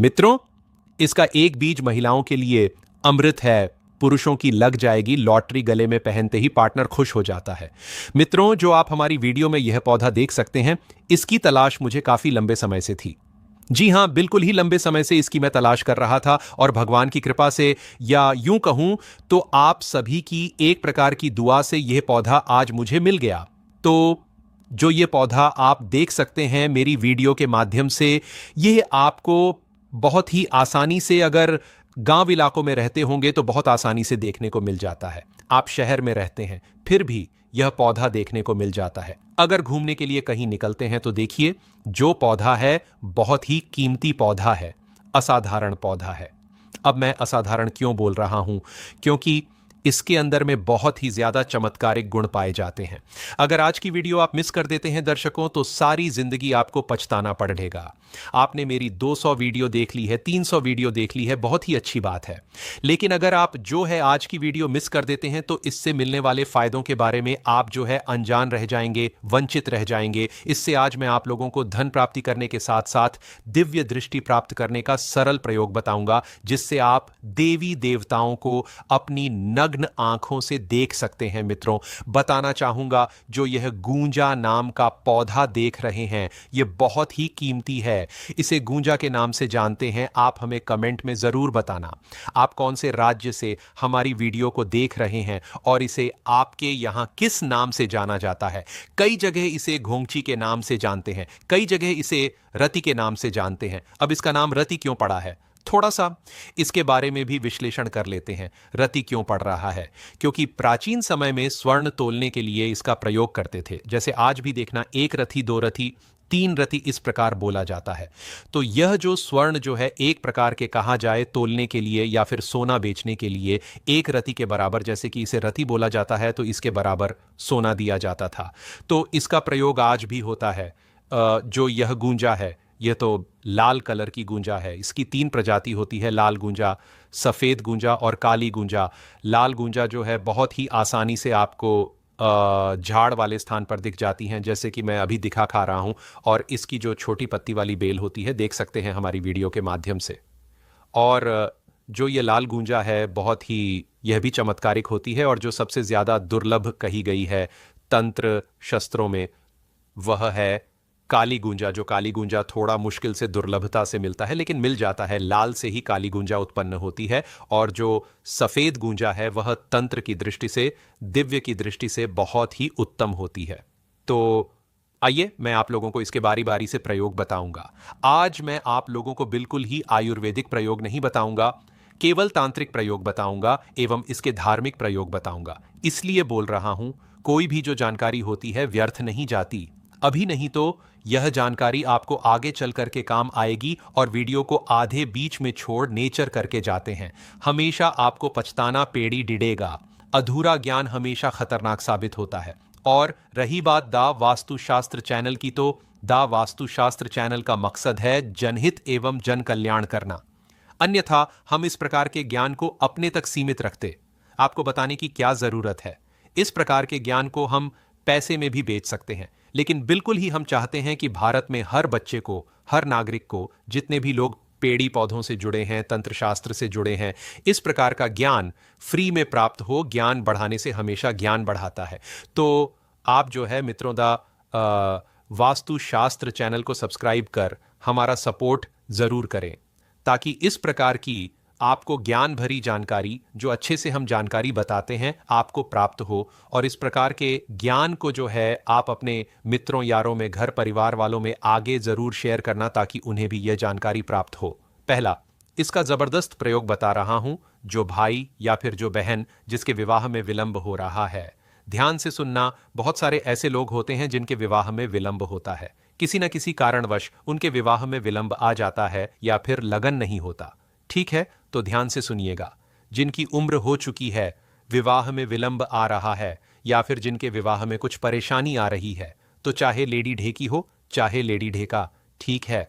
मित्रों, इसका एक बीज महिलाओं के लिए अमृत है, पुरुषों की लग जाएगी, लॉटरी गले में पहनते ही पार्टनर खुश हो जाता है। मित्रों, जो आप हमारी वीडियो में यह पौधा देख सकते हैं, इसकी तलाश मुझे काफी लंबे समय से थी। जी हां, बिल्कुल ही लंबे समय से इसकी मैं तलाश कर रहा था और भगवान की कृपा से, या यूं कहूं तो आप सभी की एक प्रकार की दुआ से यह पौधा आज मुझे मिल गया। तो जो ये पौधा आप देख सकते हैं मेरी वीडियो के माध्यम से, यह आपको बहुत ही आसानी से, अगर गांव इलाकों में रहते होंगे तो बहुत आसानी से देखने को मिल जाता है। आप शहर में रहते हैं फिर भी यह पौधा देखने को मिल जाता है। अगर घूमने के लिए कहीं निकलते हैं तो देखिए, जो पौधा है बहुत ही कीमती पौधा है, असाधारण पौधा है। अब मैं असाधारण क्यों बोल रहा हूं? क्योंकि इसके अंदर में बहुत ही ज्यादा चमत्कारिक गुण पाए जाते हैं। अगर आज की वीडियो आप मिस कर देते हैं दर्शकों, तो सारी जिंदगी आपको पछताना पड़ेगा। आपने मेरी 200 वीडियो देख ली है, 300 वीडियो देख ली है, बहुत ही अच्छी बात है। लेकिन अगर आप जो है आज की वीडियो मिस कर देते हैं तो इससे मिलने वाले फायदों के बारे में आप जो है अनजान रह जाएंगे, वंचित रह जाएंगे। इससे आज मैं आप लोगों को धन प्राप्ति करने के साथ साथ दिव्य दृष्टि प्राप्त करने का सरल प्रयोग बताऊंगा, जिससे आप देवी देवताओं को अपनी नग्न आंखों से देख सकते हैं। मित्रों, बताना चाहूंगा, जो यह गूंजा नाम का पौधा देख रहे हैं, यह बहुत ही कीमती है। इसे गूंजा के नाम से जानते हैं? आप हमें कमेंट में जरूर बताना। आप कौन से राज्य से हमारी वीडियो को देख रहे हैं और इसे आपके यहां किस नाम से जाना जाता है? कई जगह इसे घोंगची के नाम से जानते हैं, कई जगह इसे रति के नाम से जानते हैं। अब इसका नाम रति क्यों पड़ा है, थोड़ा सा इसके बारे में भी विश्लेषण कर लेते हैं। रति क्यों पड़ रहा है? क्योंकि प्राचीन समय में स्वर्ण तोलने के लिए इसका प्रयोग करते थे। जैसे आज भी देखना, एक रथी, दो रथी, तीन रति, इस प्रकार बोला जाता है। तो यह जो स्वर्ण जो है, एक प्रकार के कहा जाए तोलने के लिए या फिर सोना बेचने के लिए, एक रति के बराबर, जैसे कि इसे रति बोला जाता है तो इसके बराबर सोना दिया जाता था। तो इसका प्रयोग आज भी होता है। जो यह गूंजा है, यह तो लाल कलर की गूंजा है। इसकी 3 प्रजाति होती है, लाल गूंजा, सफेद गूंजा और काली गूंजा। लाल गूंजा जो है बहुत ही आसानी से आपको झाड़ वाले स्थान पर दिख जाती हैं, जैसे कि मैं अभी दिखा खा रहा हूं। और इसकी जो छोटी पत्ती वाली बेल होती है, देख सकते हैं हमारी वीडियो के माध्यम से। और जो ये लाल गूंजा है, बहुत ही यह भी चमत्कारिक होती है। और जो सबसे ज्यादा दुर्लभ कही गई है तंत्र शस्त्रों में, वह है काली गूंजा। जो काली गूंजा थोड़ा मुश्किल से, दुर्लभता से मिलता है, लेकिन मिल जाता है। लाल से ही काली गूंजा उत्पन्न होती है। और जो सफेद गूंजा है, वह तंत्र की दृष्टि से, दिव्य की दृष्टि से बहुत ही उत्तम होती है। तो आइए, मैं आप लोगों को इसके बारी बारी से प्रयोग बताऊंगा। आज मैं आप लोगों को बिल्कुल ही आयुर्वेदिक प्रयोग नहीं बताऊंगा, केवल तांत्रिक प्रयोग बताऊंगा एवं इसके धार्मिक प्रयोग बताऊंगा। इसलिए बोल रहा हूं, कोई भी जो जानकारी होती है व्यर्थ नहीं जाती। अभी नहीं तो यह जानकारी आपको आगे चल करके काम आएगी। और वीडियो को आधे बीच में छोड़ नेचर करके जाते हैं, हमेशा आपको पछताना पेड़ी डिडेगा। अधूरा ज्ञान हमेशा खतरनाक साबित होता है। और रही बात दा वास्तुशास्त्र चैनल की, तो दा वास्तुशास्त्र चैनल का मकसद है जनहित एवं जन कल्याण करना। अन्यथा हम इस प्रकार के ज्ञान को अपने तक सीमित रखते। आपको बताने की क्या जरूरत है? इस प्रकार के ज्ञान को हम पैसे में भी बेच सकते हैं, लेकिन बिल्कुल ही हम चाहते हैं कि भारत में हर बच्चे को, हर नागरिक को, जितने भी लोग पेड़ी पौधों से जुड़े हैं, तंत्र शास्त्र से जुड़े हैं, इस प्रकार का ज्ञान फ्री में प्राप्त हो। ज्ञान बढ़ाने से हमेशा ज्ञान बढ़ाता है। तो आप जो है मित्रों, वास्तुशास्त्र चैनल को सब्सक्राइब कर हमारा सपोर्ट जरूर करें, ताकि इस प्रकार की आपको ज्ञान भरी जानकारी, जो अच्छे से हम जानकारी बताते हैं, आपको प्राप्त हो। और इस प्रकार के ज्ञान को जो है आप अपने मित्रों, यारों में, घर परिवार वालों में आगे जरूर शेयर करना, ताकि उन्हें भी यह जानकारी प्राप्त हो। पहला, इसका जबरदस्त प्रयोग बता रहा हूं। जो भाई या फिर जो बहन जिसके विवाह में विलंब हो रहा है, ध्यान से सुनना। बहुत सारे ऐसे लोग होते हैं जिनके विवाह में विलंब होता है, किसी न किसी कारणवश उनके विवाह में विलंब आ जाता है या फिर लगन नहीं होता। ठीक है, तो ध्यान से सुनिएगा। जिनकी उम्र हो चुकी है, विवाह में विलंब आ रहा है, या फिर जिनके विवाह में कुछ परेशानी आ रही है, तो चाहे लेडी ढेकी हो, चाहे लेडी ढेका, ठीक है,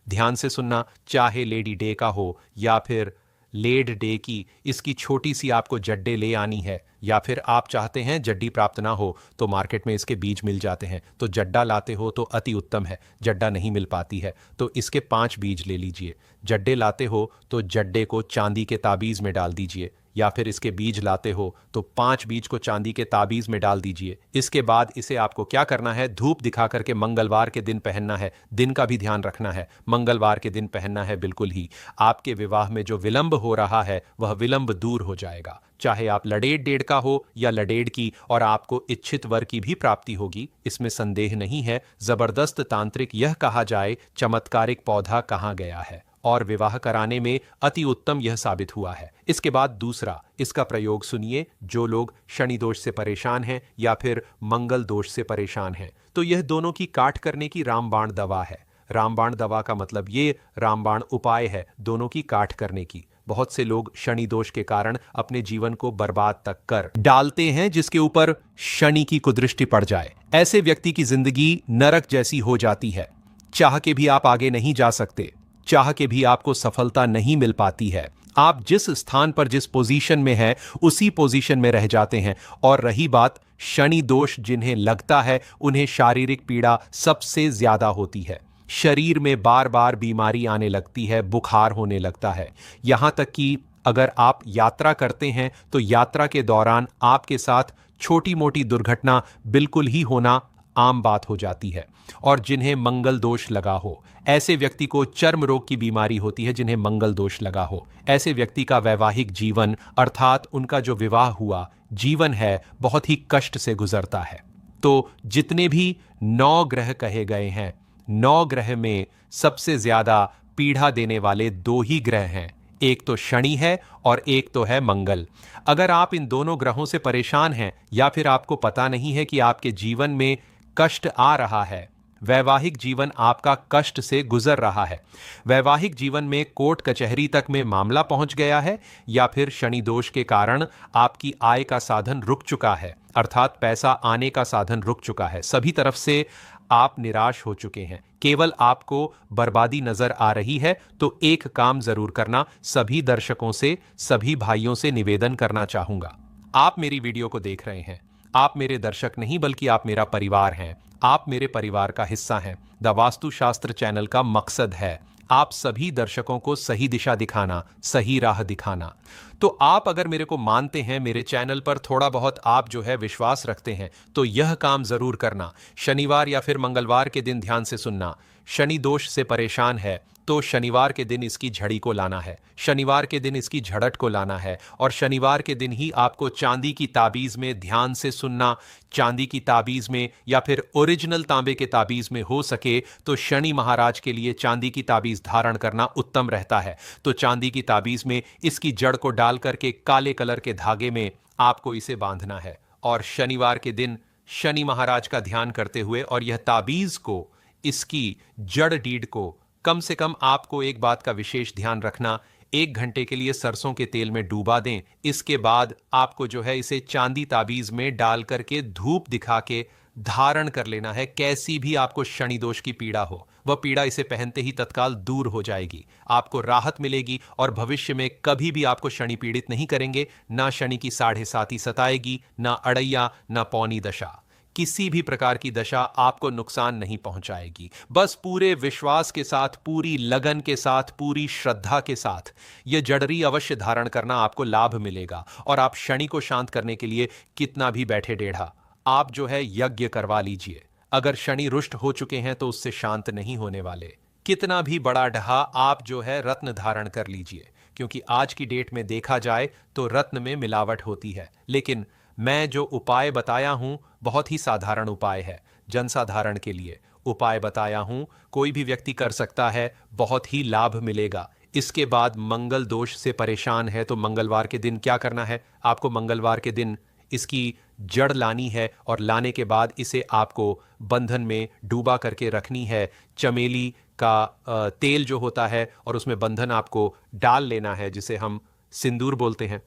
ध्यान से सुनना, चाहे लेडी ढेका हो या फिर लेड डे की इसकी छोटी सी आपको जड्डे ले आनी है, या फिर आप चाहते हैं जड्डी प्राप्त ना हो तो मार्केट में इसके बीज मिल जाते हैं, तो जड्डा लाते हो तो अति उत्तम है। जड्डा नहीं मिल पाती है तो इसके 5 बीज ले लीजिए। जड्डे लाते हो तो जड्डे को चांदी के ताबीज में डाल दीजिए, या फिर इसके बीज लाते हो तो 5 बीज को चांदी के ताबीज में डाल दीजिए। इसके बाद इसे आपको क्या करना है, धूप दिखा करके मंगलवार के दिन पहनना है। दिन का भी ध्यान रखना है, मंगलवार के दिन पहनना है बिल्कुल ही। आपके विवाह में जो विलंब हो रहा है वह विलंब दूर हो जाएगा। चाहे आप लड़ेट डेढ़ का हो या लड़ेट की, और आपको इच्छित वर की भी प्राप्ति होगी, इसमें संदेह नहीं है। जबरदस्त तांत्रिक यह कहा जाए चमत्कारिक पौधा कहाँ गया है, और विवाह कराने में अति उत्तम यह साबित हुआ है। इसके बाद दूसरा इसका प्रयोग सुनिए। जो लोग शनि दोष से परेशान हैं या फिर मंगल दोष से परेशान हैं, तो यह दोनों की काट करने की रामबाण दवा है। रामबाण दवा का मतलब ये रामबाण उपाय है दोनों की काट करने की। बहुत से लोग शनि दोष के कारण अपने जीवन को बर्बाद तक कर डालते हैं, जिसके ऊपर शनि की कुदृष्टि पड़ जाए। ऐसे व्यक्ति की जिंदगी नरक जैसी हो जाती है। चाह के भी आप आगे नहीं जा सकते, चाह के भी आपको सफलता नहीं मिल पाती है। आप जिस स्थान पर जिस पोजीशन में है उसी पोजीशन में रह जाते हैं। और रही बात शनि दोष जिन्हें लगता है उन्हें शारीरिक पीड़ा सबसे ज्यादा होती है। शरीर में बार बार बीमारी आने लगती है, बुखार होने लगता है। यहां तक कि अगर आप यात्रा करते हैं तो यात्रा के दौरान आपके साथ छोटी मोटी दुर्घटना बिल्कुल ही होना आम बात हो जाती है। और जिन्हें मंगल दोष लगा हो, ऐसे व्यक्ति को चर्म रोग की बीमारी होती है। जिन्हें मंगल दोष लगा हो, ऐसे व्यक्ति का वैवाहिक जीवन अर्थात उनका जो विवाह हुआ जीवन है बहुत ही कष्ट से गुजरता है। तो जितने भी 9 ग्रह कहे गए हैं, 9 ग्रह में सबसे ज्यादा पीड़ा देने वाले 2 ही ग्रह हैं। एक तो शनि है और एक तो है मंगल। अगर आप इन दोनों ग्रहों से परेशान हैं, या फिर आपको पता नहीं है कि आपके जीवन में कष्ट आ रहा है, वैवाहिक जीवन आपका कष्ट से गुजर रहा है, वैवाहिक जीवन में कोर्ट कचहरी तक में मामला पहुंच गया है, या फिर शनि दोष के कारण आपकी आय का साधन रुक चुका है, अर्थात पैसा आने का साधन रुक चुका है, सभी तरफ से आप निराश हो चुके हैं, केवल आपको बर्बादी नजर आ रही है, तो एक काम जरूर करना। सभी दर्शकों से, सभी भाइयों से निवेदन करना चाहूंगा। आप मेरी वीडियो को देख रहे हैं, आप मेरे दर्शक नहीं बल्कि आप मेरा परिवार हैं, आप मेरे परिवार का हिस्सा हैं। द वास्तुशास्त्र चैनल का मकसद है आप सभी दर्शकों को सही दिशा दिखाना, सही राह दिखाना। तो आप अगर मेरे को मानते हैं, मेरे चैनल पर थोड़ा बहुत आप जो है विश्वास रखते हैं, तो यह काम जरूर करना। शनिवार या फिर मंगलवार के दिन ध्यान से सुनना। शनि दोष से परेशान है तो शनिवार के दिन इसकी झड़ी को लाना है, शनिवार के दिन इसकी झड़ट को लाना है, और शनिवार के दिन ही आपको चांदी की ताबीज में ध्यान से सुनना। चांदी की ताबीज में या फिर ओरिजिनल तांबे के ताबीज में हो सके तो शनि महाराज के लिए चांदी की ताबीज धारण करना उत्तम रहता है। तो चांदी की ताबीज में इसकी जड़ को डाल करके काले कलर के धागे में आपको इसे बांधना है, और शनिवार के दिन शनि महाराज का ध्यान करते हुए, और यह ताबीज को, इसकी जड़ डीड को कम से कम आपको एक बात का विशेष ध्यान रखना, 1 घंटे के लिए सरसों के तेल में डूबा दें। इसके बाद आपको जो है इसे चांदी ताबीज में डाल करके धूप दिखा के धारण कर लेना है। कैसी भी आपको शनि दोष की पीड़ा हो, वह पीड़ा इसे पहनते ही तत्काल दूर हो जाएगी, आपको राहत मिलेगी, और भविष्य में कभी भी आपको शनि पीड़ित नहीं करेंगे। ना शनि की 7.5 सताएगी, ना अड़ैया, ना पौनी दशा, किसी भी प्रकार की दशा आपको नुकसान नहीं पहुंचाएगी। बस पूरे विश्वास के साथ, पूरी लगन के साथ, पूरी श्रद्धा के साथ यह जड़री अवश्य धारण करना, आपको लाभ मिलेगा। और आप शनि को शांत करने के लिए कितना भी बैठे टेढ़ा आप जो है यज्ञ करवा लीजिए। अगर शनि रुष्ट हो चुके हैं तो उससे शांत नहीं होने वाले। कितना भी बड़ा ढहा आप जो है रत्न धारण कर लीजिए, क्योंकि आज की डेट में देखा जाए तो रत्न में मिलावट होती है। लेकिन मैं जो उपाय बताया हूं बहुत ही साधारण उपाय है, जनसाधारण के लिए उपाय बताया हूं, कोई भी व्यक्ति कर सकता है, बहुत ही लाभ मिलेगा। इसके बाद मंगल दोष से परेशान है तो मंगलवार के दिन क्या करना है, आपको मंगलवार के दिन इसकी जड़ लानी है, और लाने के बाद इसे आपको बंधन में डूबा करके रखनी है। चमेली का तेल जो होता है और उसमें बंधन आपको डाल लेना है, जिसे हम सिंदूर बोलते हैं।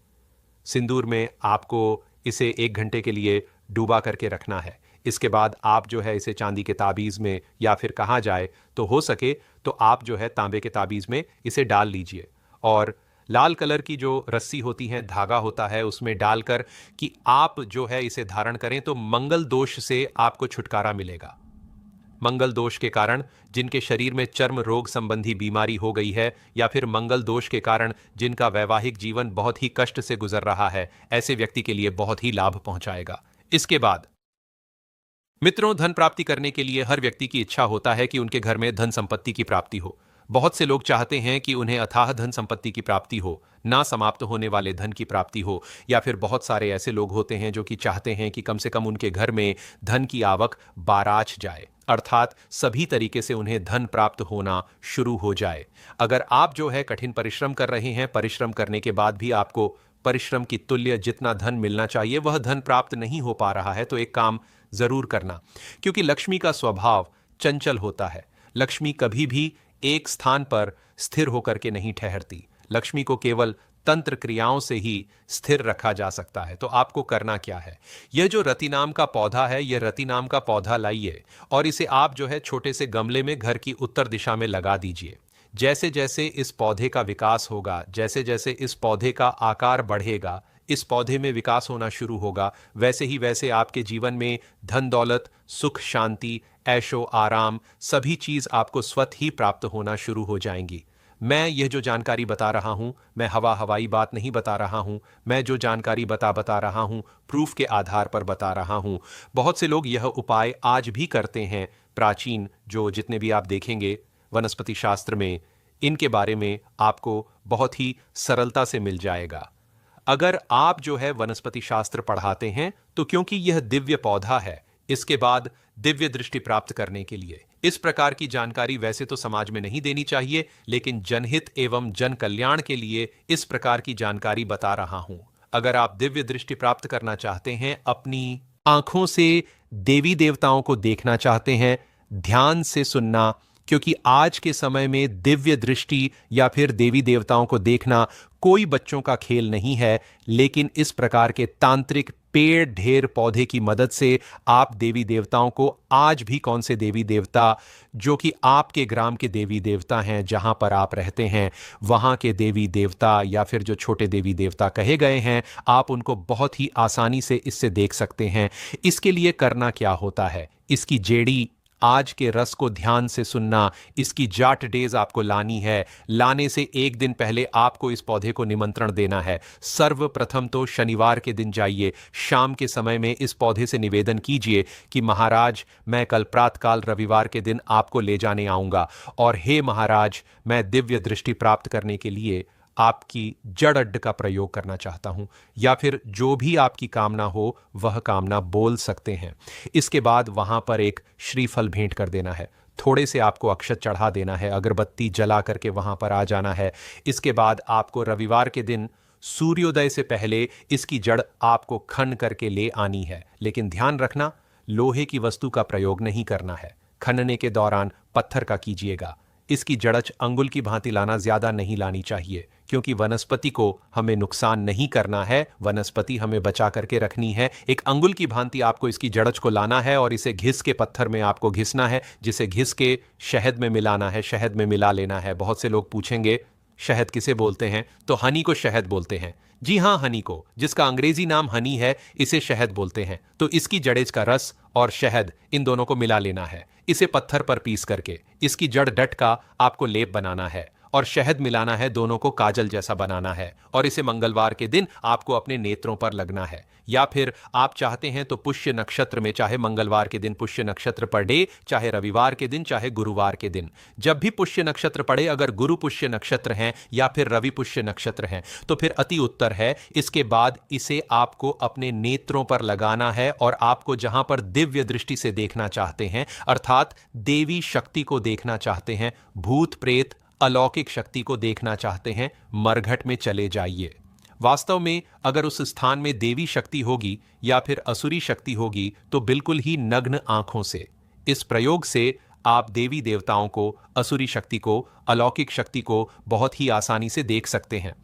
सिंदूर में आपको इसे 1 घंटे के लिए डूबा करके रखना है। इसके बाद आप जो है इसे चांदी के ताबीज़ में, या फिर कहा जाए तो हो सके तो आप जो है तांबे के ताबीज़ में इसे डाल लीजिए, और लाल कलर की जो रस्सी होती है, धागा होता है, उसमें डालकर कि आप जो है इसे धारण करें तो मंगल दोष से आपको छुटकारा मिलेगा। मंगल दोष के कारण जिनके शरीर में चर्म रोग संबंधी बीमारी हो गई है या फिर मंगल दोष के कारण जिनका वैवाहिक जीवन बहुत ही कष्ट से गुजर रहा है, ऐसे व्यक्ति के लिए बहुत ही लाभ पहुंचाएगा। इसके बाद मित्रों, धन प्राप्ति करने के लिए हर व्यक्ति की इच्छा होता है कि उनके घर में धन संपत्ति की प्राप्ति हो। बहुत से लोग चाहते हैं कि उन्हें अथाह धन संपत्ति की प्राप्ति हो, ना समाप्त होने वाले धन की प्राप्ति हो, या फिर बहुत सारे ऐसे लोग होते हैं जो कि चाहते हैं कि कम से कम उनके घर में धन की आवक बाराच जाए, अर्थात सभी तरीके से उन्हें धन प्राप्त होना शुरू हो जाए। अगर आप जो है कठिन परिश्रम कर रहे हैं, परिश्रम करने के बाद भी आपको परिश्रम की तुल्य जितना धन मिलना चाहिए वह धन प्राप्त नहीं हो पा रहा है, तो एक काम जरूर करना, क्योंकि लक्ष्मी का स्वभाव चंचल होता है। लक्ष्मी कभी भी एक स्थान पर स्थिर होकर के नहीं ठहरती। लक्ष्मी को केवल तंत्र क्रियाओं से ही स्थिर रखा जा सकता है। तो आपको करना क्या है, यह जो रति नाम का पौधा है, यह रति नाम का पौधा लाइए और इसे आप जो है छोटे से गमले में घर की उत्तर दिशा में लगा दीजिए। जैसे जैसे इस पौधे का विकास होगा, जैसे जैसे इस पौधे का आकार बढ़ेगा, इस पौधे में विकास होना शुरू होगा, वैसे ही वैसे आपके जीवन में धन दौलत, सुख शांति, ऐशो आराम सभी चीज आपको स्वतः ही प्राप्त होना शुरू हो जाएंगी। मैं यह जो जानकारी बता रहा हूं, मैं हवाई बात नहीं बता रहा हूं। मैं जो जानकारी बता रहा हूं, प्रूफ के आधार पर बता रहा हूं। बहुत से लोग यह उपाय आज भी करते हैं। प्राचीन जो जितने भी आप देखेंगे वनस्पति शास्त्र में, इनके बारे में आपको बहुत ही सरलता से मिल जाएगा। अगर आप जो है वनस्पति शास्त्र पढ़ाते हैं तो क्योंकि यह दिव्य पौधा है, इसके बाद दिव्य दृष्टि प्राप्त करने के लिए इस प्रकार की जानकारी वैसे तो समाज में नहीं देनी चाहिए, लेकिन जनहित एवं जन कल्याण के लिए इस प्रकार की जानकारी बता रहा हूं। अगर आप दिव्य दृष्टि प्राप्त करना चाहते हैं, अपनी आंखों से देवी देवताओं को देखना चाहते हैं, ध्यान से सुनना, क्योंकि आज के समय में दिव्य दृष्टि या फिर देवी देवताओं को देखना कोई बच्चों का खेल नहीं है, लेकिन इस प्रकार के तांत्रिक पेड़ ढेर पौधे की मदद से आप देवी देवताओं को, आज भी कौन से देवी देवता जो कि आपके ग्राम के देवी देवता हैं, जहां पर आप रहते हैं वहां के देवी देवता या फिर जो छोटे देवी देवता कहे गए हैं, आप उनको बहुत ही आसानी से इससे देख सकते हैं। इसके लिए करना क्या होता है, इसकी जेड़ी आज के रस को ध्यान से सुनना, इसकी जाट डेज आपको लानी है। लाने से एक दिन पहले आपको इस पौधे को निमंत्रण देना है। सर्वप्रथम तो शनिवार के दिन जाइए, शाम के समय में इस पौधे से निवेदन कीजिए कि महाराज, मैं कल प्रातःकाल रविवार के दिन आपको ले जाने आऊंगा, और हे महाराज, मैं दिव्य दृष्टि प्राप्त करने के लिए आपकी जड़ अड्ड का प्रयोग करना चाहता हूं, या फिर जो भी आपकी कामना हो वह कामना बोल सकते हैं। इसके बाद वहां पर एक श्रीफल भेंट कर देना है, थोड़े से आपको अक्षत चढ़ा देना है, अगरबत्ती जला करके वहां पर आ जाना है। इसके बाद आपको रविवार के दिन सूर्योदय से पहले इसकी जड़ आपको खन करके ले आनी है, लेकिन ध्यान रखना, लोहे की वस्तु का प्रयोग नहीं करना है। खनने के दौरान पत्थर का कीजिएगा। इसकी जड़च अंगुल की भांति लाना, ज्यादा नहीं लानी चाहिए, क्योंकि वनस्पति को हमें नुकसान नहीं करना है, वनस्पति हमें बचा करके रखनी है। एक अंगुल की भांति आपको इसकी जड़च को लाना है और इसे घिस के पत्थर में आपको घिसना है, जिसे घिस के शहद में मिलाना है, शहद में मिला लेना है। बहुत से लोग पूछेंगे शहद किसे बोलते हैं, तो हनी को शहद बोलते हैं। जी हां, हनी को, जिसका अंग्रेजी नाम हनी है, इसे शहद बोलते हैं। तो इसकी जड़ेज का रस और शहद, इन दोनों को मिला लेना है। इसे पत्थर पर पीस करके इसकी जड़ डट का आपको लेप बनाना है और शहद मिलाना है, दोनों को काजल जैसा बनाना है, और इसे मंगलवार के दिन आपको अपने नेत्रों पर लगना है। या फिर आप चाहते हैं तो पुष्य नक्षत्र में, चाहे मंगलवार के दिन पुष्य नक्षत्र पड़े, चाहे रविवार के दिन, चाहे गुरुवार के दिन, जब भी पुष्य नक्षत्र पड़े, अगर गुरु पुष्य नक्षत्र हैं या फिर रवि पुष्य नक्षत्र हैं तो फिर अति उत्तर है। इसके बाद इसे आपको अपने नेत्रों पर लगाना है और आपको जहां पर दिव्य दृष्टि से देखना चाहते हैं, अर्थात देवी शक्ति को देखना चाहते हैं, भूत प्रेत अलौकिक शक्ति को देखना चाहते हैं, मरघट में चले जाइए। वास्तव में अगर उस स्थान में देवी शक्ति होगी या फिर असुरी शक्ति होगी तो बिल्कुल ही नग्न आंखों से इस प्रयोग से आप देवी देवताओं को, असुरी शक्ति को, अलौकिक शक्ति को बहुत ही आसानी से देख सकते हैं।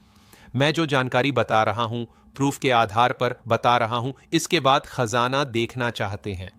मैं जो जानकारी बता रहा हूं, प्रूफ के आधार पर बता रहा हूं। इसके बाद खजाना देखना चाहते हैं।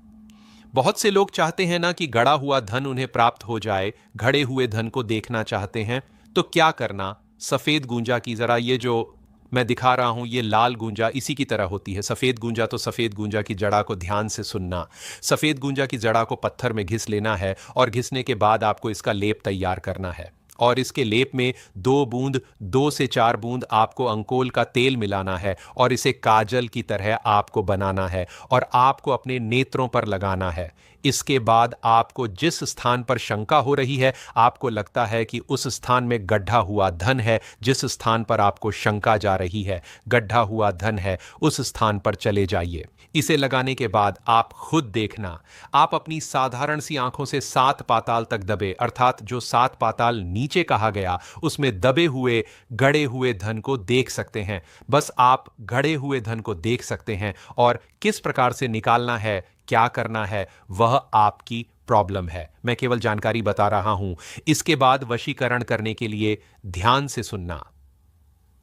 बहुत से लोग चाहते हैं ना कि गड़ा हुआ धन उन्हें प्राप्त हो जाए, घड़े हुए धन को देखना चाहते हैं। तो क्या करना, सफ़ेद गूंजा की, ज़रा ये जो मैं दिखा रहा हूं ये लाल गूंजा इसी की तरह होती है। सफ़ेद गूंजा तो सफ़ेद गूंजा की जड़ा को ध्यान से सुनना। सफ़ेद गूंजा की जड़ा को पत्थर में घिस लेना है और घिसने के बाद आपको इसका लेप तैयार करना है। और इसके लेप में 2 से 4 बूंद आपको अंकोल का तेल मिलाना है और इसे काजल की तरह आपको बनाना है और आपको अपने नेत्रों पर लगाना है। इसके बाद आपको जिस स्थान पर शंका हो रही है, आपको लगता है कि उस स्थान में गड्ढा हुआ धन है, जिस स्थान पर आपको शंका जा रही है गड्ढा हुआ धन है, उस स्थान पर चले जाइए। इसे लगाने के बाद आप खुद देखना, आप अपनी साधारण सी आंखों से 7 पाताल तक दबे, अर्थात जो 7 पाताल नीचे कहा गया उसमें दबे हुए गड़े हुए धन को देख सकते हैं। बस आप गड़े हुए धन को देख सकते हैं और किस प्रकार से निकालना है, क्या करना है, वह आपकी प्रॉब्लम है। मैं केवल जानकारी बता रहा हूं। इसके बाद वशीकरण करने के लिए ध्यान से सुनना।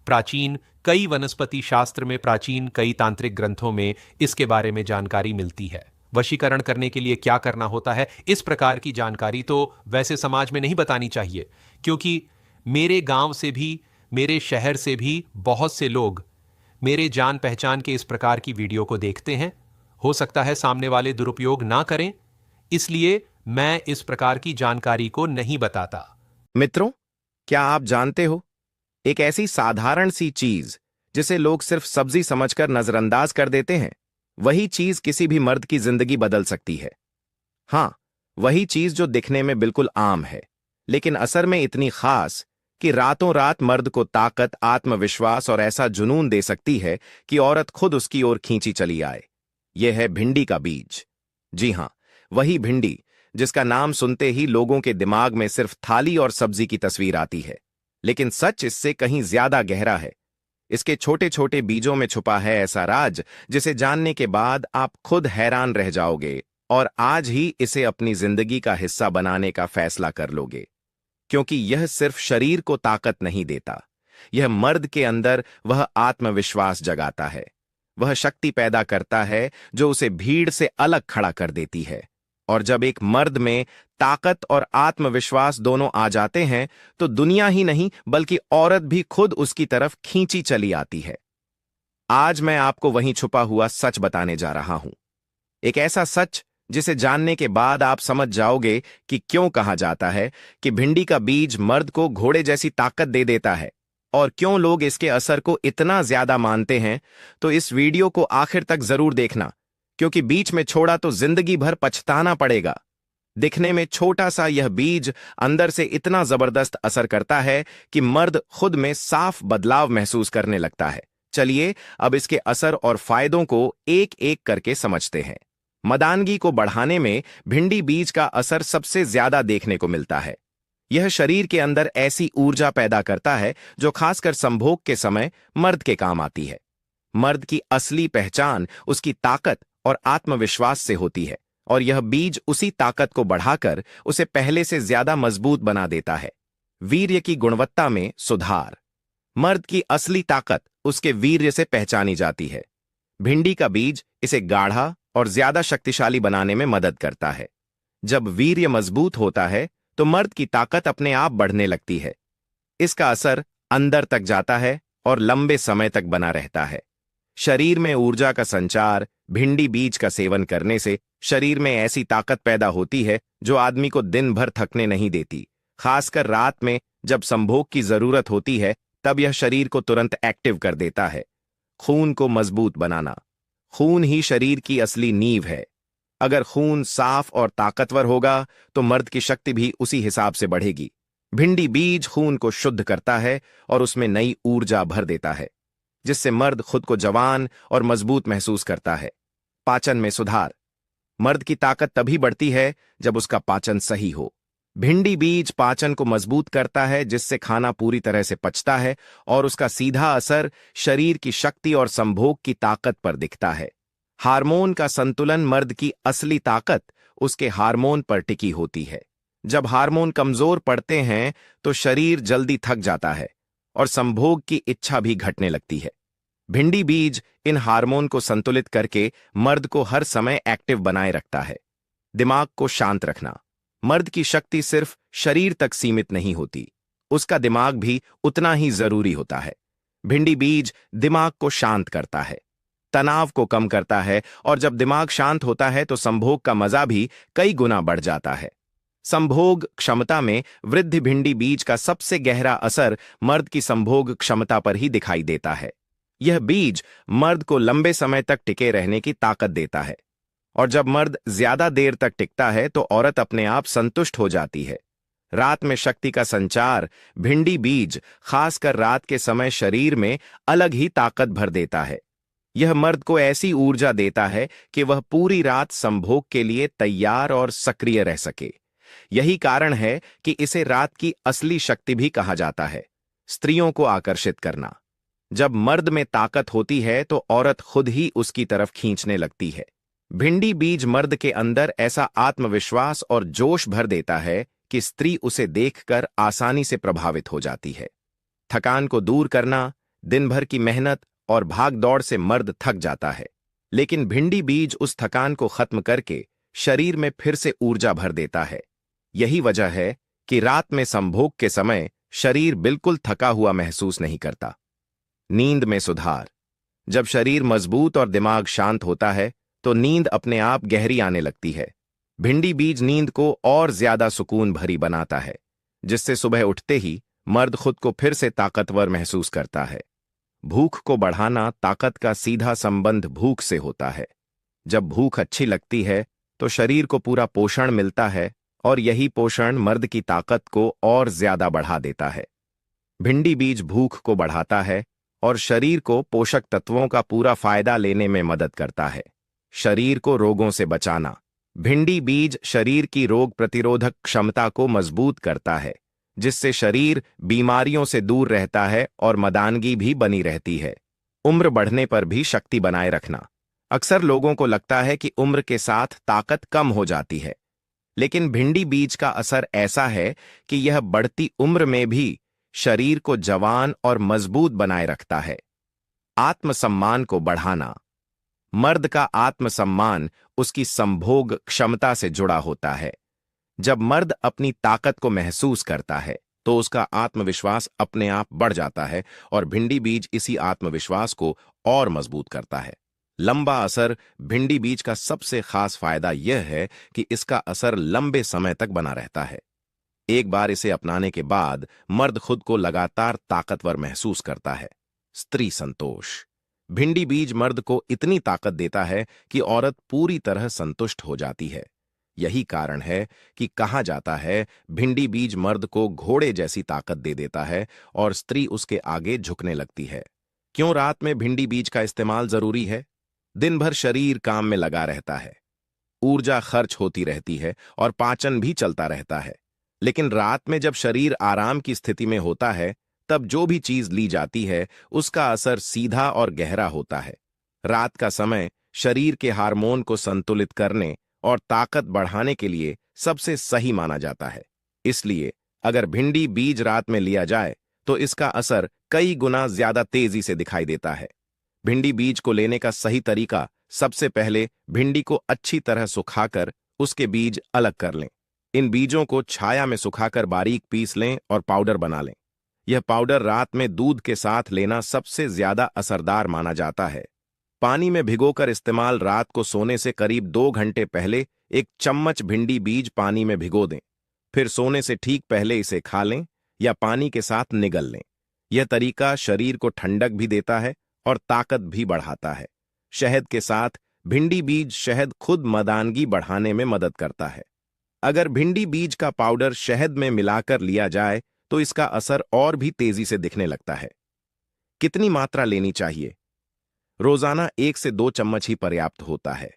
प्राचीन कई वनस्पति शास्त्र में, प्राचीन कई तांत्रिक ग्रंथों में इसके बारे में जानकारी मिलती है। वशीकरण करने के लिए क्या करना होता है, इस प्रकार की जानकारी तो वैसे समाज में नहीं बतानी चाहिए, क्योंकि मेरे गांव से भी, मेरे शहर से भी बहुत से लोग मेरे जान पहचान के इस प्रकार की वीडियो को देखते हैं। हो सकता है सामने वाले दुरुपयोग ना करें, इसलिए मैं इस प्रकार की जानकारी को नहीं बताता। मित्रों, क्या आप जानते हो, एक ऐसी साधारण सी चीज जिसे लोग सिर्फ सब्जी समझकर नजरअंदाज कर देते हैं, वही चीज किसी भी मर्द की जिंदगी बदल सकती है। हां, वही चीज जो दिखने में बिल्कुल आम है, लेकिन असर में इतनी खास कि रातों रात मर्द को ताकत, आत्मविश्वास और ऐसा जुनून दे सकती है कि औरत खुद उसकी ओर खींची चली आए। यह है भिंडी का बीज। जी हां, वही भिंडी जिसका नाम सुनते ही लोगों के दिमाग में सिर्फ थाली और सब्जी की तस्वीर आती है। लेकिन सच इससे कहीं ज्यादा गहरा है। इसके छोटे छोटे बीजों में छुपा है ऐसा राज जिसे जानने के बाद आप खुद हैरान रह जाओगे और आज ही इसे अपनी जिंदगी का हिस्सा बनाने का फैसला कर लोगे। क्योंकि यह सिर्फ शरीर को ताकत नहीं देता, यह मर्द के अंदर वह आत्मविश्वास जगाता है, वह शक्ति पैदा करता है जो उसे भीड़ से अलग खड़ा कर देती है। और जब एक मर्द में ताकत और आत्मविश्वास दोनों आ जाते हैं तो दुनिया ही नहीं बल्कि औरत भी खुद उसकी तरफ खींची चली आती है। आज मैं आपको वहीं छुपा हुआ सच बताने जा रहा हूं, एक ऐसा सच जिसे जानने के बाद आप समझ जाओगे कि क्यों कहा जाता है कि भिंडी का बीज मर्द को घोड़े जैसी ताकत दे देता है और क्यों लोग इसके असर को इतना ज्यादा मानते हैं। तो इस वीडियो को आखिर तक जरूर देखना, क्योंकि बीच में छोड़ा तो जिंदगी भर पछताना पड़ेगा। दिखने में छोटा सा यह बीज अंदर से इतना जबरदस्त असर करता है कि मर्द खुद में साफ बदलाव महसूस करने लगता है। चलिए अब इसके असर और फायदों को एक एक करके समझते हैं। मर्दानगी को बढ़ाने में भिंडी बीज का असर सबसे ज्यादा देखने को मिलता है। यह शरीर के अंदर ऐसी ऊर्जा पैदा करता है जो खासकर संभोग के समय मर्द के काम आती है। मर्द की असली पहचान उसकी ताकत और आत्मविश्वास से होती है और यह बीज उसी ताकत को बढ़ाकर उसे पहले से ज्यादा मजबूत बना देता है। वीर्य की गुणवत्ता में सुधार। मर्द की असली ताकत उसके वीर्य से पहचानी जाती है। भिंडी का बीज इसे गाढ़ा और ज्यादा शक्तिशाली बनाने में मदद करता है। जब वीर्य मजबूत होता है तो मर्द की ताकत अपने आप बढ़ने लगती है। इसका असर अंदर तक जाता है और लंबे समय तक बना रहता है। शरीर में ऊर्जा का संचार। भिंडी बीज का सेवन करने से शरीर में ऐसी ताकत पैदा होती है जो आदमी को दिन भर थकने नहीं देती। खासकर रात में जब संभोग की जरूरत होती है तब यह शरीर को तुरंत एक्टिव कर देता है। खून को मजबूत बनाना। खून ही शरीर की असली नींव है। अगर खून साफ और ताकतवर होगा तो मर्द की शक्ति भी उसी हिसाब से बढ़ेगी। भिंडी बीज खून को शुद्ध करता है और उसमें नई ऊर्जा भर देता है, जिससे मर्द खुद को जवान और मजबूत महसूस करता है। पाचन में सुधार। मर्द की ताकत तभी बढ़ती है जब उसका पाचन सही हो। भिंडी बीज पाचन को मजबूत करता है, जिससे खाना पूरी तरह से पचता है और उसका सीधा असर शरीर की शक्ति और संभोग की ताकत पर दिखता है। हार्मोन का संतुलन। मर्द की असली ताकत उसके हार्मोन पर टिकी होती है। जब हार्मोन कमजोर पड़ते हैं तो शरीर जल्दी थक जाता है और संभोग की इच्छा भी घटने लगती है। भिंडी बीज इन हार्मोन को संतुलित करके मर्द को हर समय एक्टिव बनाए रखता है। दिमाग को शांत रखना। मर्द की शक्ति सिर्फ शरीर तक सीमित नहीं होती, उसका दिमाग भी उतना ही जरूरी होता है। भिंडी बीज दिमाग को शांत करता है, तनाव को कम करता है, और जब दिमाग शांत होता है तो संभोग का मजा भी कई गुना बढ़ जाता है। संभोग क्षमता में वृद्धि भिंडी बीज का सबसे गहरा असर मर्द की संभोग क्षमता पर ही दिखाई देता है। यह बीज मर्द को लंबे समय तक टिके रहने की ताकत देता है, और जब मर्द ज्यादा देर तक टिकता है तो औरत अपने आप संतुष्ट हो जाती है। रात में शक्ति का संचार भिंडी बीज खासकर रात के समय शरीर में अलग ही ताकत भर देता है। यह मर्द को ऐसी ऊर्जा देता है कि वह पूरी रात संभोग के लिए तैयार और सक्रिय रह सके। यही कारण है कि इसे रात की असली शक्ति भी कहा जाता है। स्त्रियों को आकर्षित करना। जब मर्द में ताकत होती है तो औरत खुद ही उसकी तरफ खींचने लगती है। भिंडी बीज मर्द के अंदर ऐसा आत्मविश्वास और जोश भर देता है कि स्त्री उसे देखकर आसानी से प्रभावित हो जाती है। थकान को दूर करना। दिन भर की मेहनत और भाग दौड़ से मर्द थक जाता है, लेकिन भिंडी बीज उस थकान को खत्म करके शरीर में फिर से ऊर्जा भर देता है। यही वजह है कि रात में संभोग के समय शरीर बिल्कुल थका हुआ महसूस नहीं करता। नींद में सुधार। जब शरीर मजबूत और दिमाग शांत होता है तो नींद अपने आप गहरी आने लगती है। भिंडी बीज नींद को और ज्यादा सुकून भरी बनाता है, जिससे सुबह उठते ही मर्द खुद को फिर से ताकतवर महसूस करता है। भूख को बढ़ाना। ताकत का सीधा संबंध भूख से होता है। जब भूख अच्छी लगती है तो शरीर को पूरा पोषण मिलता है, और यही पोषण मर्द की ताकत को और ज्यादा बढ़ा देता है। भिंडी बीज भूख को बढ़ाता है और शरीर को पोषक तत्वों का पूरा फायदा लेने में मदद करता है। शरीर को रोगों से बचाना। भिंडी बीज शरीर की रोग प्रतिरोधक क्षमता को मजबूत करता है, जिससे शरीर बीमारियों से दूर रहता है और मर्दानगी भी बनी रहती है। उम्र बढ़ने पर भी शक्ति बनाए रखना। अक्सर लोगों को लगता है कि उम्र के साथ ताकत कम हो जाती है, लेकिन भिंडी बीज का असर ऐसा है कि यह बढ़ती उम्र में भी शरीर को जवान और मजबूत बनाए रखता है। आत्मसम्मान को बढ़ाना। मर्द का आत्मसम्मान उसकी संभोग क्षमता से जुड़ा होता है। जब मर्द अपनी ताकत को महसूस करता है तो उसका आत्मविश्वास अपने आप बढ़ जाता है, और भिंडी बीज इसी आत्मविश्वास को और मजबूत करता है। लंबा असर। भिंडी बीज का सबसे खास फायदा यह है कि इसका असर लंबे समय तक बना रहता है। एक बार इसे अपनाने के बाद मर्द खुद को लगातार ताकतवर महसूस करता है। स्त्री संतोष। भिंडी बीज मर्द को इतनी ताकत देता है कि औरत पूरी तरह संतुष्ट हो जाती है। यही कारण है कि कहा जाता है भिंडी बीज मर्द को घोड़े जैसी ताकत दे देता है और स्त्री उसके आगे झुकने लगती है। क्यों रात में भिंडी बीज का इस्तेमाल जरूरी है? दिन भर शरीर काम में लगा रहता है, ऊर्जा खर्च होती रहती है और पाचन भी चलता रहता है। लेकिन रात में जब शरीर आराम की स्थिति में होता है, तब जो भी चीज ली जाती है उसका असर सीधा और गहरा होता है। रात का समय शरीर के हार्मोन को संतुलित करने और ताकत बढ़ाने के लिए सबसे सही माना जाता है। इसलिए अगर भिंडी बीज रात में लिया जाए तो इसका असर कई गुना ज्यादा तेजी से दिखाई देता है। भिंडी बीज को लेने का सही तरीका। सबसे पहले भिंडी को अच्छी तरह सुखाकर उसके बीज अलग कर लें। इन बीजों को छाया में सुखाकर बारीक पीस लें और पाउडर बना लें। यह पाउडर रात में दूध के साथ लेना सबसे ज्यादा असरदार माना जाता है। पानी में भिगोकर इस्तेमाल। रात को सोने से करीब 2 घंटे पहले 1 चम्मच भिंडी बीज पानी में भिगो दें, फिर सोने से ठीक पहले इसे खा लें या पानी के साथ निगल लें। यह तरीका शरीर को ठंडक भी देता है और ताकत भी बढ़ाता है। शहद के साथ भिंडी बीज। शहद खुद मर्दानगी बढ़ाने में मदद करता है। अगर भिंडी बीज का पाउडर शहद में मिलाकर लिया जाए तो इसका असर और भी तेजी से दिखने लगता है। कितनी मात्रा लेनी चाहिए? रोजाना 1 से 2 चम्मच ही पर्याप्त होता है।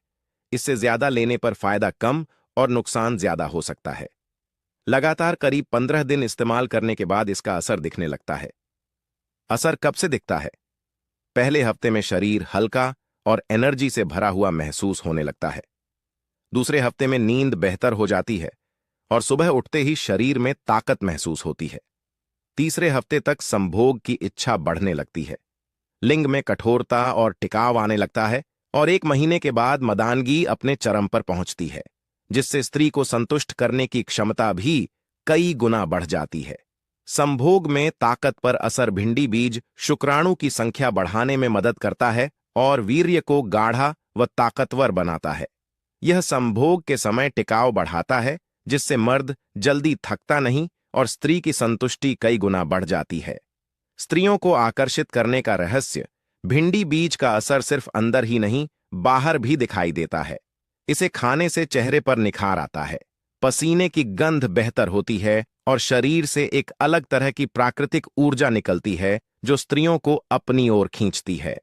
इससे ज्यादा लेने पर फायदा कम और नुकसान ज्यादा हो सकता है। लगातार करीब 15 दिन इस्तेमाल करने के बाद इसका असर दिखने लगता है। असर कब से दिखता है? पहले हफ्ते में शरीर हल्का और एनर्जी से भरा हुआ महसूस होने लगता है। दूसरे हफ्ते में नींद बेहतर हो जाती है और सुबह उठते ही शरीर में ताकत महसूस होती है। तीसरे हफ्ते तक संभोग की इच्छा बढ़ने लगती है, लिंग में कठोरता और टिकाव आने लगता है, और 1 महीने के बाद मर्दानगी अपने चरम पर पहुंचती है, जिससे स्त्री को संतुष्ट करने की क्षमता भी कई गुना बढ़ जाती है। संभोग में ताकत पर असर भिंडी बीज शुक्राणु की संख्या बढ़ाने में मदद करता है और वीर्य को गाढ़ा व ताकतवर बनाता है। यह संभोग के समय टिकाव बढ़ाता है, जिससे मर्द जल्दी थकता नहीं और स्त्री की संतुष्टि कई गुना बढ़ जाती है। स्त्रियों को आकर्षित करने का रहस्य भिंडी बीज का असर सिर्फ अंदर ही नहीं, बाहर भी दिखाई देता है। इसे खाने से चेहरे पर निखार आता है, पसीने की गंध बेहतर होती है और शरीर से एक अलग तरह की प्राकृतिक ऊर्जा निकलती है जो स्त्रियों को अपनी ओर खींचती है।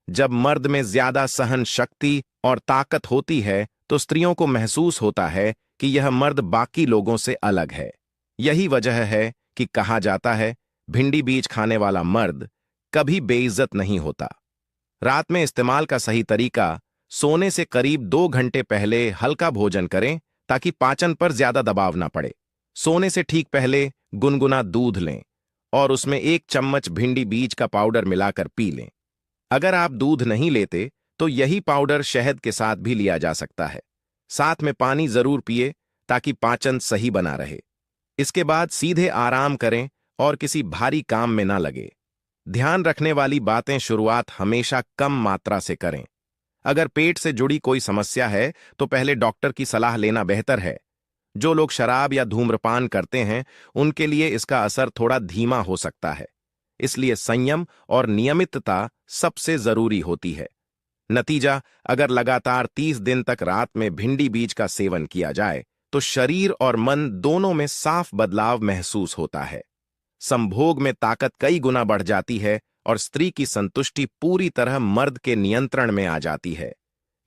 जब मर्द में ज्यादा सहन शक्ति और ताकत होती है तो स्त्रियों को महसूस होता है कि यह मर्द बाकी लोगों से अलग है। यही वजह है कि कहा जाता है, भिंडी बीज खाने वाला मर्द कभी बेइज्जत नहीं होता। रात में इस्तेमाल का सही तरीका, सोने से करीब 2 घंटे पहले हल्का भोजन करें ताकि पाचन पर ज्यादा दबाव ना पड़े। सोने से ठीक पहले गुनगुना दूध लें और उसमें 1 चम्मच भिंडी बीज का पाउडर मिलाकर पी लें। अगर आप दूध नहीं लेते तो यही पाउडर शहद के साथ भी लिया जा सकता है। साथ में पानी जरूर पिए ताकि पाचन सही बना रहे। इसके बाद सीधे आराम करें और किसी भारी काम में ना लगे। ध्यान रखने वाली बातें, शुरुआत हमेशा कम मात्रा से करें। अगर पेट से जुड़ी कोई समस्या है तो पहले डॉक्टर की सलाह लेना बेहतर है। जो लोग शराब या धूम्रपान करते हैं उनके लिए इसका असर थोड़ा धीमा हो सकता है, इसलिए संयम और नियमितता सबसे जरूरी होती है। नतीजा, अगर लगातार 30 दिन तक रात में भिंडी बीज का सेवन किया जाए तो शरीर और मन दोनों में साफ बदलाव महसूस होता है। संभोग में ताकत कई गुना बढ़ जाती है और स्त्री की संतुष्टि पूरी तरह मर्द के नियंत्रण में आ जाती है।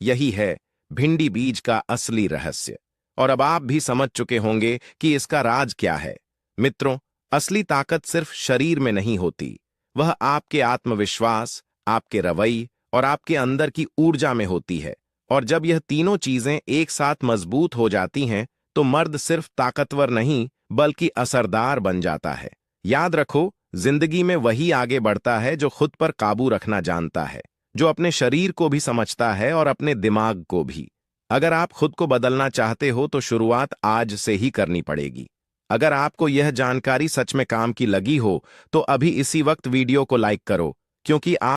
यही है भिंडी बीज का असली रहस्य। और अब आप भी समझ चुके होंगे कि इसका राज क्या है। मित्रों, असली ताकत सिर्फ शरीर में नहीं होती, वह आपके आत्मविश्वास, आपके रवैये और आपके अंदर की ऊर्जा में होती है। और जब यह तीनों चीजें एक साथ मजबूत हो जाती हैं तो मर्द सिर्फ ताकतवर नहीं बल्कि असरदार बन जाता है। याद रखो, जिंदगी में वही आगे बढ़ता है जो खुद पर काबू रखना जानता है, जो अपने शरीर को भी समझता है और अपने दिमाग को भी। अगर आप खुद को बदलना चाहते हो तो शुरुआत आज से ही करनी पड़ेगी। अगर आपको यह जानकारी सच में काम की लगी हो तो अभी इसी वक्त वीडियो को लाइक करो, क्योंकि आप